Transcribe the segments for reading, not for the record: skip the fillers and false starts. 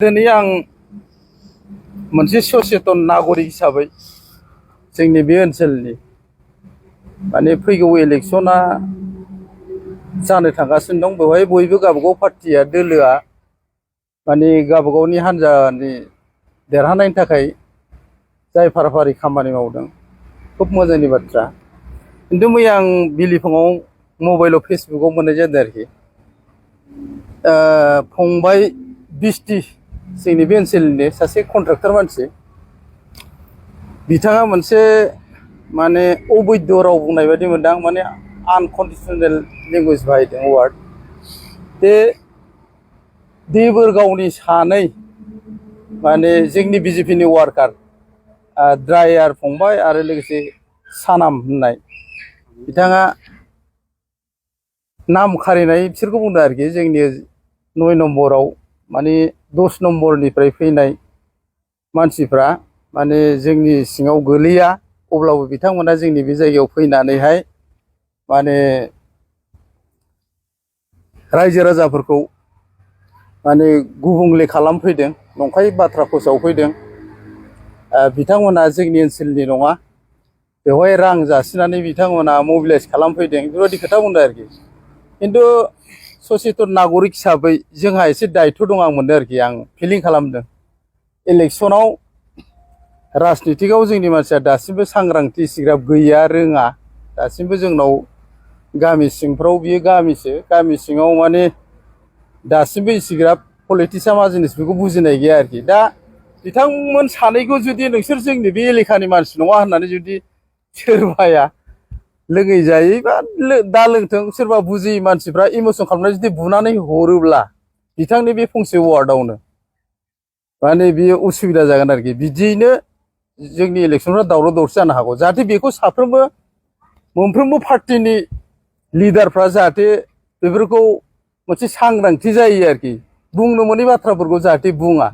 दिनै आं मोनसे सचेतन नागरिक हिसाबै जोंनि बे ओनसोलनि माने फैगौ इलेक्शना जानो थांगासिनो दं। बेवहाय बयबो गावबागाव पार्टिया दोलोआ माने गावबागावनि हान्जानि देरहानायनि थाखाय जाय फाराफारि खामानि मावदों खुब मोजांनि बाथ्रा। खिन्थु मैया आं बिलिफाङाव मबाइलाव फेसबुकाव मोननाय जादों आरोखि फंबाय बिस्टि जोंनि बे ओनसोलनि सासे कन्ट्राक्टर मानसि, बिथाङा मोनसे माने अबैध राव बुंनाय बायदि मोनदां, माने आनकन्डिसनेल लेंगुवेज बाहायदों वार्ड। बे देबोरगावनि सानै माने जोंनि बिजेपिनि वार्कार ड्राइभार फंबाय आरो लोगोसे सानाम होननाय बिथाङा नाम खारिनाय बिसोरखौ बुंदों आरोखि। जोंनि 9 नम्बराव माने 10 नम्बरनिफ्राय फैनाय मानसिफ्रा माने जोंनि सिङाव गोलैया, अब्लाबो बिथांमोना जोंनि बे जायगायाव फैनानैहाय माने रायजो राजाफोरखौ माने गुबुंले खालामफैदों, नंखाय बाथ्रा फोसावफैदों। बिथांमोना जोंनि ओनसोलनि नङा, बेवहाय रां जासिनानै बिथांमोना मबिलाइज खालामफैदों, बेफोरबायदि खोथा बुंदों आरोखि। खिन्थु सचेतन नागरिक हिसाबै जोंहा एसे दायित्व दं आं मोनदों आरोखि। आं फिलिं खालामदों इलेक्शनाव राजनितिकआव जोंनि मानसिया दासिमबो सांग्रांथि इसिग्राब गैया, रोङा। दासिमबो जोंनाव गामि सिंफ्राव, बियो गामिसो, गामि सिङाव माने दासिमबो इसिग्राब पलिटिक्सआ मा जिनिस बेखौ बुजिनाय गैया आरोखि। दा बिथांमोन सानैखौ जुदि नोंसोर जोंनि बे एलेकानि मानसि नङा होननानै जुदि सोरबाया लोङै जायै बा दा लोंथों, सोरबा बुजियै मानसिफ्रा इमसन खालामनानै जुदि बुनानै हरोब्ला बिथांनि बे फंसे वार्डआवनो माने बियो उसुबिदा जागोन आरोखि। बिदियैनो जोंनि इलेक्शनफ्रा दावराव दावसि जानो हागौ। जाहाथे बेखौ साफ्रोमबो मोनफ्रोमबो पार्टिनि लिडारफ्रा जाहाथे बेफोरखौ मोनसे सांग्रांथि जायो आरोखि, बुंनो मोनै बाथ्राफोरखौ जाहाथे बुङा।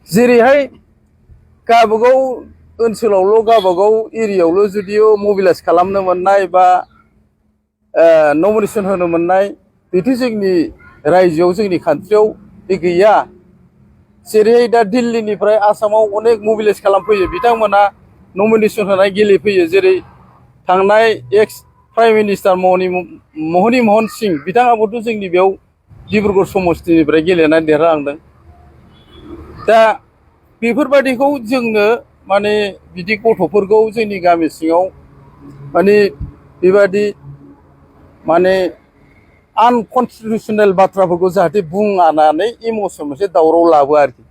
जेरैहाय गावबागाव ओनसोलावल' गावबागाव एरियायावल' जुदिअ मबिलाइज खालामनो मोननाय बा नमिनेसन होनो मोननाय, बेथ' जोंनि रायजोआव जोंनि कान्ट्रियाव बे गैया। जेरैहाय दा दिल्लीनिफ्राय आसामाव अनेक मबिलाइज खालामफैयो, बिथांमोना नमिनेसन होनाय गेलेफैयो। जेरै थांनाय एक्स प्राइम मिनिस्टार मनि महन सिं, बिथाङाबोथ' जोंनि बेयाव डिब्रुगड़ समस्तिनिफ्राय गेलेनानै देरहालांदों। दा बेफोरबादिखौ जोंनो माने बिदि गथ'फोरखौ जोंनि गामि सिङाव माने बेबादि माने आनकन्स्टिटिउसनेल बाथ्राफोरखौ जाहाथे बुङानानै इमसन मोनसे दावराव लाबो आरोखि।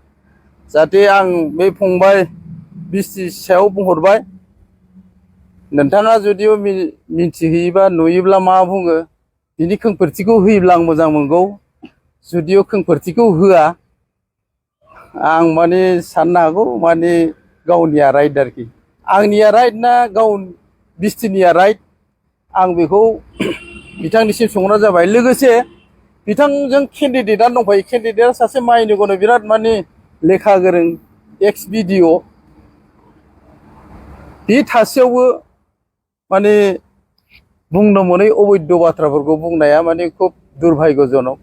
जाहाथे आं बे फंबाय बिस्टि सायाव बुंहरबाय, नोंथाङा जुदिअ मिन्थिहैयोबा नुयोब्ला मा बुङो बिनि खेंफोरथिखौ होयोब्ला आं मोजां मोनगौ। जुदिअ खेंफोरथिखौ होआ, आं माने साननो हागौ माने गावनिया राइट आरोखि। आंनिया राइट ना गाव बिस्टिनिया राइट, आं बेखौ बिथांनिसिम सोंहरनाय जाबाय। लोगोसे बिथांजों केन्डिडेटआ दंफायो। केन्डिडेटआ सासे माइनोगौनो बिराद माने लेखा गोरों एक्स बिडिअ, बे थासेयावबो माने बुंनो मोनै अबैध बाथ्राफोरखौ बुंनाया माने खुब दुर्भाग्यजनक,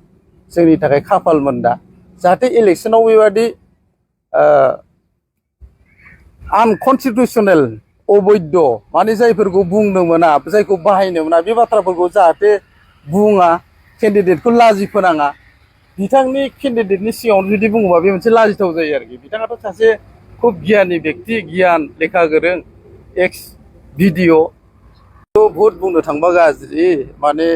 जोंनि थाखाय खाफाल मोनदा। जाहाथे इलेक्शनाव बेबादि आनकन्स्टिटिउसनेल अबैध माने जायफोरखौ बुंनो मोना, जायखौ बाहायनो मोना, बे बाथ्राफोरखौ जाहाथे बुङा, केन्डिडेटखौ लाजि फोनाङा। बिथांनि केन्डिडेटनि सिगाङाव जुदि बुङोबा बे मोनसे लाजिथाव जायो आरोखि। बिथाङाथ' सासे खुब गियानि बेक्ति, गियान लेखा गोरों एक्स बिडिअ। भुट बुंनो थांबा गाज्रि, माने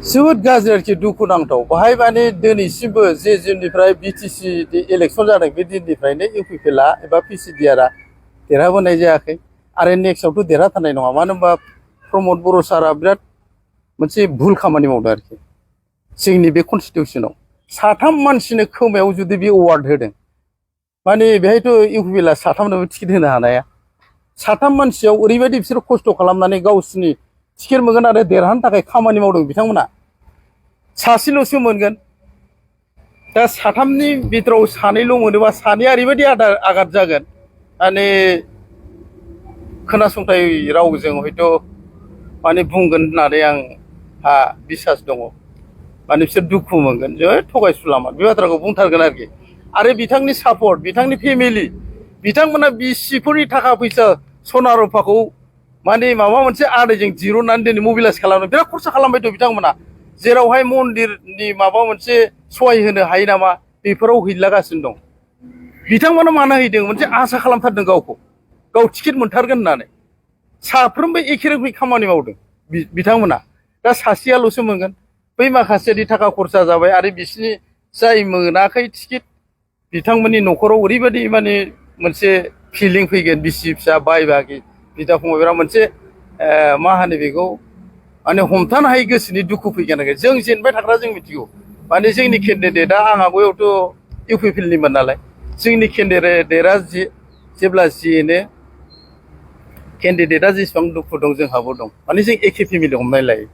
जोबोद गाज्रि आरोखि, दुखुनांथाव। बाहाय माने दिनैसिमबो जे दिननिफ्राय बिटिसि इलेक्शन जादों बे दिननिफ्रायनो इउपिपिएलआ एबा पिसिडिआरआ देरहाबोनाय जायाखै, आरो नेक्स्टआवथ' देरहाथारनाय नङा। मानो होनबा प्रमद बर' सारआ बिराद मोनसे भुल खामानि मावदों आरोखि। जोंनि बे कनस्टिटिउसनाव 3 मानसिनो खोमायाव जुदि बे अवार्ड होदों, माने बेहायथ' इउपिपिएलआ 3नोबो टिकेट होनो हानाया। 3 मानसियाव ओरैबायदि बिसोर खस्थ' खालामनानै गावसिनि टिकेट मोनगोन आरो देरहानो थाखाय खामानि मावदों बिथांमोना, सासेल'सो मोनगोन। दा 3नि बिथोराव 2ल' मोनोबा 2आ ओरैबायदि आघात जागोन, माने खोनासंथाय रावजों हयथ' माने बुंगोन होननानै आंहा बिसास दङ। माने बिसोर दुखु मोनगोन जे थगायसुलामोन बे बाथ्राखौ बुंथारगोन आरोखि आरो बिथांनि सापर्ट बिथांनि फेमिलि बिथांमोना बिसिफोरनि थाखा फैसा सना रुफाखौ माने माबा मोनसे आदैजों दिरुननानै दिनै मबिलाइज खालामनो बिराद खरसा खालामबाय दं बिथांमोना जेरावहाय मन्दिरनि माबा मोनसे सहाय होनो हायो नामा बेफोराव हैलागासिनो दं बिथांमोना मानो हैदों मोनसे आसा खालामथारदों गावखौ गाव टिकेट मोनथारगोन होननानै साफ्रोमबो एखे रोखोमै खामानि मावदों बिथांमोना दा सासेयाल'सो मोनगोन बै माखासेनि थाखा खरसा जाबाय आरो बिसिनि जाय मोनाखै टिकेट बिथांमोननि न'खराव ओरैबायदि माने मोनसे फिलिं फैगोन बिसि फिसा बाय बागि बिदा फंबायफोरा मोनसे मा होनो बेखौ माने हमथानो हायै गोसोनि दुखु फैगोन आरो जों जेनबाय थाग्रा जों मिथिगौ माने जोंनि केन्डिडेटआ आंहा बयावथ' इउ पि पि एल निमोन नालाय जोंनि केन्डिडेटआ जेब्ला जेनो केन्डिडेटआ जेसेबां दुखु दं जोंहाबो दं माने जों एखे फेमिलि हमनाय लायो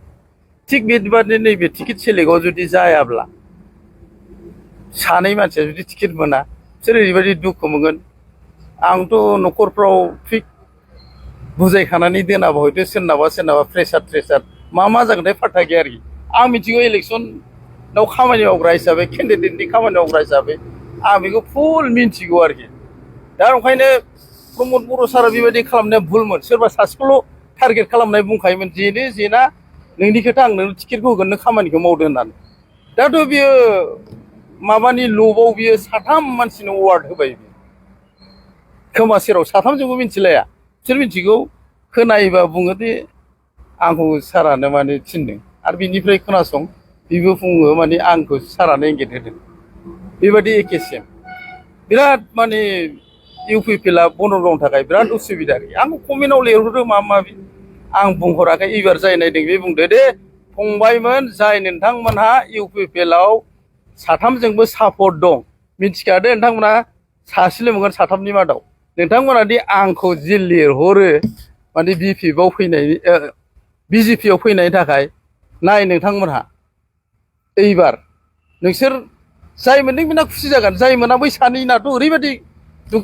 थिग बेबादिनो नैबे टिकेट सेलेक्टआव जुदि जायाब्ला सानै मानसिया जुदि टिकेट मोना बिसोर ओरैबायदि दुखु मोनगोन आंथ' न'खरफ्राव थिग बुजायखानानै दोनाबा हयथ' सोरनाबा प्रेसार मा जागोनथाय फात्ता गैया आरोखि आं मिथिगौ इलेक्सनाव खामानि मावग्रा हिसाबै केन्डिडेटनि खामानि मावग्रा हिसाबै आं बेखौ फुल मिन्थिगौ आरोखि दा ओंखायनो प्रमद बर' सारा बेबायदि खालामनाया भुलमोन सोरबा सासेखौल' टारगेट खालामनाय बुंखायोमोन जेनो जेना नोंनि खोथा आं नोंनो टिकेटखौ होगोन नों खामानिखौ मावदो होननानै दाथ' बियो माबानि लबाव बियो साथाम मानसिनो अवार्ड होबाय खोमा सेराव साथामजोंबो मिथिलाया बिसोर मिथिगौ खोनायोबा बुङो दे आंखौ सारानो माने थिनदों आरो बिनिफ्राय खोनासं बेबो बुङो माने आंखौ सारानो एंगेट होदों बेबायदि एखे सेम बिराद माने इउ पि पि एलआ बन'दनि थाखाय बिराद उसुबिदा आरोखि आंखौ कमेन्टआव लिरहरदो माबा माबि आं बुंहराखै एबार जाय नायदों बे बुंदो दे फंबायमोन जाय नोंथांमोनहा इउ पि पि एलआव साथामजोंबो सापर्ट दं मिथिखादो नोंथांमोना सासेल' मोनगोन साथामनि मादाव नोंथांमोना दि आंखौ जि लिरहरो माने बिपिएफआव फैनायनि बिजेपिआव फैनायनि थाखाय नाय नोंथांमोनहा एबार नोंसोर जाय मोनदों बेना खुसि जागोन जाय मोना बै सानैनाथ' ओरैबायदि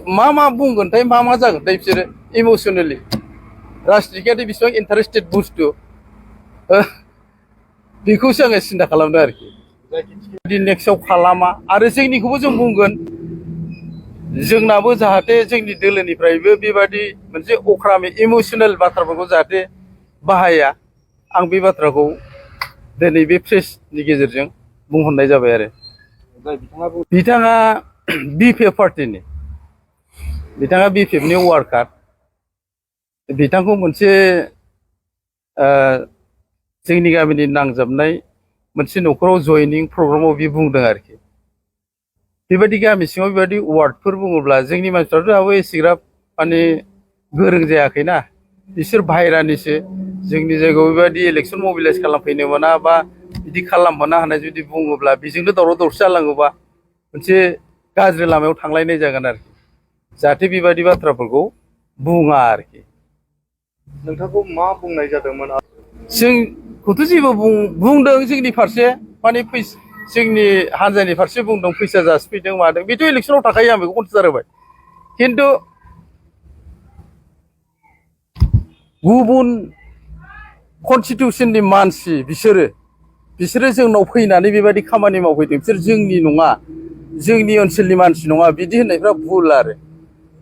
मा बुंगोनथाय मा जागोनथाय बिसोरो इमसनेलि राजनितिकआदि बेसेबां इन्टारेस्टेड बुस्थु बेखौसो आङो सिन्था खालामदों आरोखि जुदि नेक्स्टआव खालामा आरो जोंनिखौबो जों बुंगोन जोंनाबो जाहाथे जोंनि दोलोनिफ्रायबो बेबादि मोनसे अख्रामै इमसनेल बाथ्राफोरखौ जाहाथे बाहाया आं बे बाथ्राखौ दिनै बे प्रेसनि गेजेरजों बुंहरनाय जाबाय आरो बिथाङा बिपिएफ पार्टिनि बिथाङा बिपिएफनि वार्कार बिथांखौ मोनसे जोंनि गामिनि नांजाबनाय मोनसे न'खराव जयनिं प्रग्रामाव बि बुंदों आरोखि बेबायदि गामि सिङाव बेबायदि वार्डफोर बुङोब्ला जोंनि मानसिफ्राथ' दाबो एसेग्राब माने गोरों जायाखैना बिसोर बाहेरानिसो जोंनि जायगायाव बेबायदि इलेक्सन मबिलाइज खालामफैनो मोना बा बिदि खालामनो होननाय जुदि बुङोब्ला बेजोंनो दावराव दावसि जालाङोबा मोनसे गाज्रि लामायाव थांलायनाय जागोन आरोखि जाहाथे बेबायदि बाथ्राफोरखौ बुङा आरोखि नोंथांखौ मा बुंनाय जादोंमोन जोंखौथ' जेबो बुंदों जोंनि फारसे माने जोंनि हानजानि फारसे बुंदों फैसा जासिफैदों मादों बेथ' इलेक्सनाव थाखायो आं बेखौ कनसिडार होबाय खिन्थु गुबुन कनस्टिटिउसननि मानसि बिसोरो जोंनाव फैनानै बेबायदि खामानि मावफैदों बिसोर जोंनि नङा जोंनि ओनसोलनि मानसि नङा बिदि होननायफ्रा भुल आरो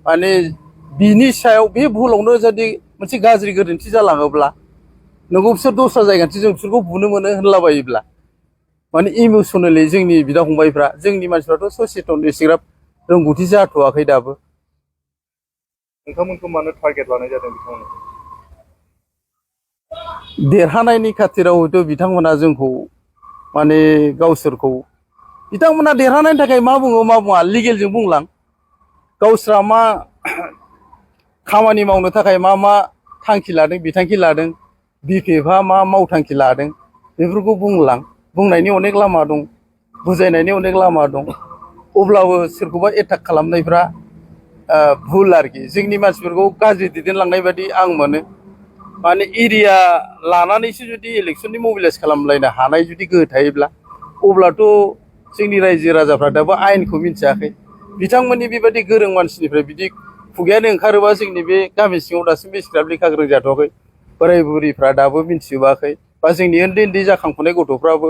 माने बिनि सायाव बे भुलावनो जुदि मोनसे गाज्रि गोरोन्थि जालाङोब्ला नोंगौ बिसोर दस्रा जायगानिसो जों बिसोरखौ बुनो मोनो होनलाबायोब्ला माने इमसनेलि जोंनि बिदा फंबायफ्रा जोंनि मानसिफ्राथ' सचेतन एसेग्राब रोंगौथि जाथ'वाखै दाबो नोंथांमोनखौ मानो टारगेट लानाय जादों बिथांमोना देरहानायनि खाथिराव हयथ' बिथांमोना जोंखौ माने गावसोरखौ बिथांमोना देरहानायनि थाखाय मा बुङो मा बुङा लिगेलजों बुंलां गावस्रा मा खामानि मावनो थाखाय मा थांखि लादों बिथांखि लादों बिपिएफआ मा मावथांखि लादों बेफोरखौ बुंलां बुंनायनि अनेक लामा दं बुजायनायनि अनेक लामा दं अब्लाबो सोरखौबा एटाक खालामनायफ्रा भुल आरोखि जोंनि मानसिफोरखौ गाज्रि दैदेनलांनाय बादि आं मोनो माने एरिया लानानैसो जुदि इलेक्सननि मबिलाइज खालामलायनो हानाय जुदि गोहो थायोब्ला अब्लाथ' जोंनि रायजो राजाफ्रा दाबो आयेनखौ मिथियाखै बिथांमोननि बेबायदि गोरों मानसिनिफ्राय बिदि खुगायानो ओंखारोबा जोंनि बे गामि सिङाव दासिमबो एसेग्राब लेखा गोरों जाथ'वाखै बोराय बुरिफ्रा दाबो मिथिजोबाखै बा जोंनि उन्दै जाखांफुनाय गथ'फ्राबो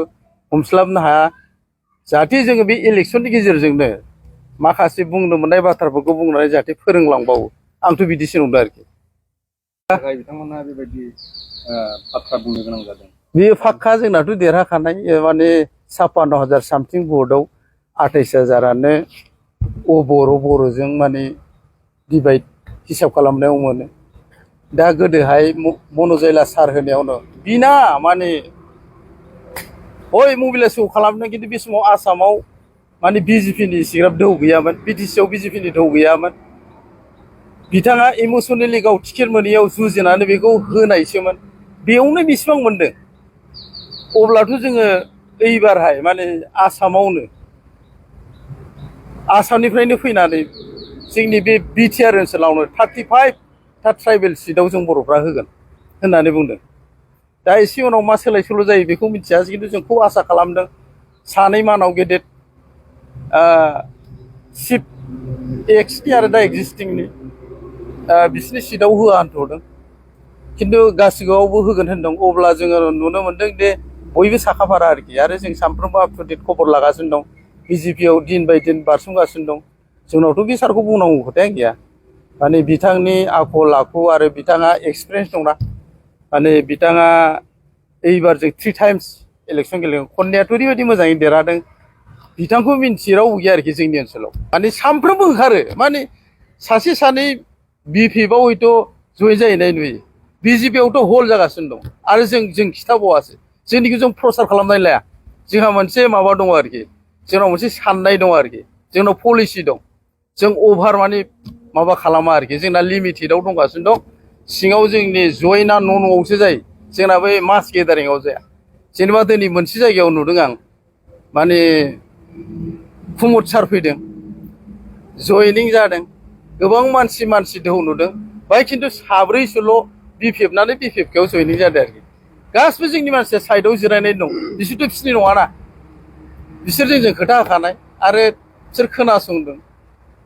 हमस्लाबनो हाया जाहाथे जोङो बे इलेक्सननि गेजेरजोंनो माखासे बुंनो मोननाय बाथ्राफोरखौ बुंनानै जाहाथे फोरोंलांबावो आंथ' बिदिसो नंदों आरोखि थाखाय बिथांमोना बेबायदि बाथ्रा बुंनो गोनां जादों बेयो फाक्का जोंनाथ' देरहाखानाय माने 56,000 सामथिं भटआव 28,000आनो बर'जों माने डिभाइड हिसाब खालामनायाव मोनो दा गोदोहाय मन'जयला सार होनायावनो बिना माने हय मबिलाइजेसन खालामदों खिन्थु बे समाव आसामाव माने बिजेपिनि इसिग्राब दोहौ गैयामोन बिटिसिआव बिजेपिनि दोहौ गैयामोन बिथाङा इमसनेलि गाव टिकेट मोनैयाव जुजिनानै बेखौ होनायसोमोन बेयावनो बेसेबां मोनदों अब्लाथ' जोङो एइबारहाय माने आसामनिफ्रायनो फैनानै जोंनि बे बिटिआर ओनसोलावनो 35 था ट्राइबेल सिटआव जों बर'फ्रा होगोन होननानै बुंदों दा एसे उनाव मा सोलाय सोल' जायो बेखौ मिथिया खिन्थु जों खुब आसा खालामदों सानै मानाव गेदेर चिफ एक्सनि आरो दा एक्जिस्टिंनि बिसिनि सिटआव होआ होनथ'दों खिन्थु गासिबावबो होगोन होनदों अब्ला जोङो नुनो मोनदों दे बयबो साखाफारा आरोखि आरो जों सानफ्रोमबो आप टु डेट खबर लागासिनो दं बिजेपिआव दिन बाय दिन बारसोमगासिनो दं जोंनावथ' बे सारखौ बुंनांगौ खोथायानो गैया माने बिथांनि आखल आखु आरो बिथाङा एक्सपिरियेन्स दंना माने बिथाङा एइबार जों 3 टाइम्स इलेक्सन गेलेदों खननायाथ' ओरैबायदि मोजाङै देरहादों बिथांखौ मिन्थियै रावबो गैया आरोखि जोंनि ओनसोलाव माने सानफ्रोमबो ओंखारो माने सासे सानै बिपिएफआव हयथ' जयेन जाहैनाय नुयो बिजेपिआवथ' हल जागासिनो दं आरो जों खिथाबावासो जोंनिखौ जों प्रसार खालामनानै लाया जोंहा मोनसे माबा दङ आरोखि जोंनाव मोनसे साननाय दं आरोखि जोंनाव पलिसि दं जों अभार माने माबा खालामा आरोखि जोंना लिमिटेडआव दंगासिनो दं सिङाव जोंनि जयेना न'आवसो जायो जोंना बै मास गेदारिंआव जाया जेनेबा दिनै मोनसे जायगायाव नुदों आं माने कुमुद सार फैदों जयनिं जादों गोबां मानसि दोहौ नुदों बाय खिन्थु साब्रैसोल' बिपिएफनानै बिपिएफआव जयनिं जादों आरोखि गासिबो जोंनि मानसिया साइडआव जिरायनाय दं बिसोरथ' बिसोरनि नङाना बिसोर जोंजों खोथा होखानाय आरो बिसोर खोनासंदों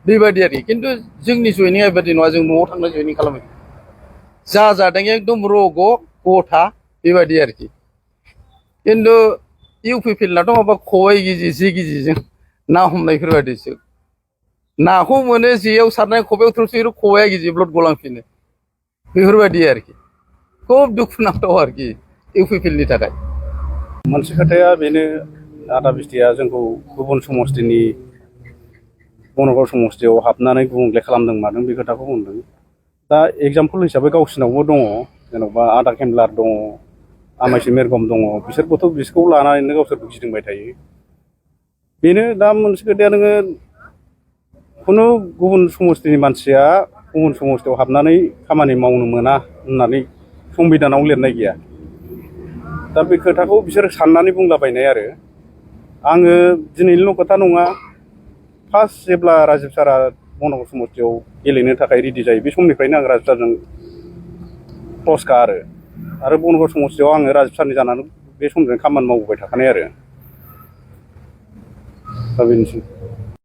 बेबायदि आरोखि खिन्थु जोंनि जयनिंआ बेबायदि नङा जों न'आव थांना जयनिं खालामो जा जादों एकदम रग' गथा बेबायदि आरोखि खिन्थु इउपिपिएलनाथ' माबा खबाइ गिजि जे गिजिजों ना हमनायफोरबायदिसो नाखौ मोनो जेयाव सारनाय खबायाव थ्रोबसो खबाइया गिजि ब्लड गलांफिनो बेफोरबायदि आरोखि खुब दुखुनांथाव आरोखि इउपिपिएलनि थाखाय मोनसे खोथाया बेनो आदा बिटिया जोंखौ गुबुन समस्थिनि बनगर समस्थियाव हाबनानै गुबुंले खालामदों मादों बे खोथाखौ बुंदों दा एग्जाम्पल हिसाबै गावसिनावबो दङ जेन'बा आदा केमलार दङ आमाइसि मेरगम दङ बिसोरबोथ' बिसोरखौ लानानैनो गावसोरखौ गिदिंबाय थायो बेनो दा मोनसे खोथाया नोङो खुनु गुबुन समस्थिनि मानसिया गुबुन समस्थियाव हाबनानै खामानि मावनो मोना होननानै संबिधानाव लिरनाय गैया दा बे खोथाखौ बिसोर साननानै बुंलाबायनाय आरो आङो दिनैनिल' खोथा नङा फार्स्ट जेब्ला राजिब सारा बनगर समस्थियाव गेलेनो थाखाय रेडि जायो बे समनिफ्रायनो आं राजिब सारजों क्लसखा आरो बनगर समस्थियाव आङो राजिब सारनि जानानै बे समजों खामानि मावबोबाय थाखानाय आरो दा बेनोसै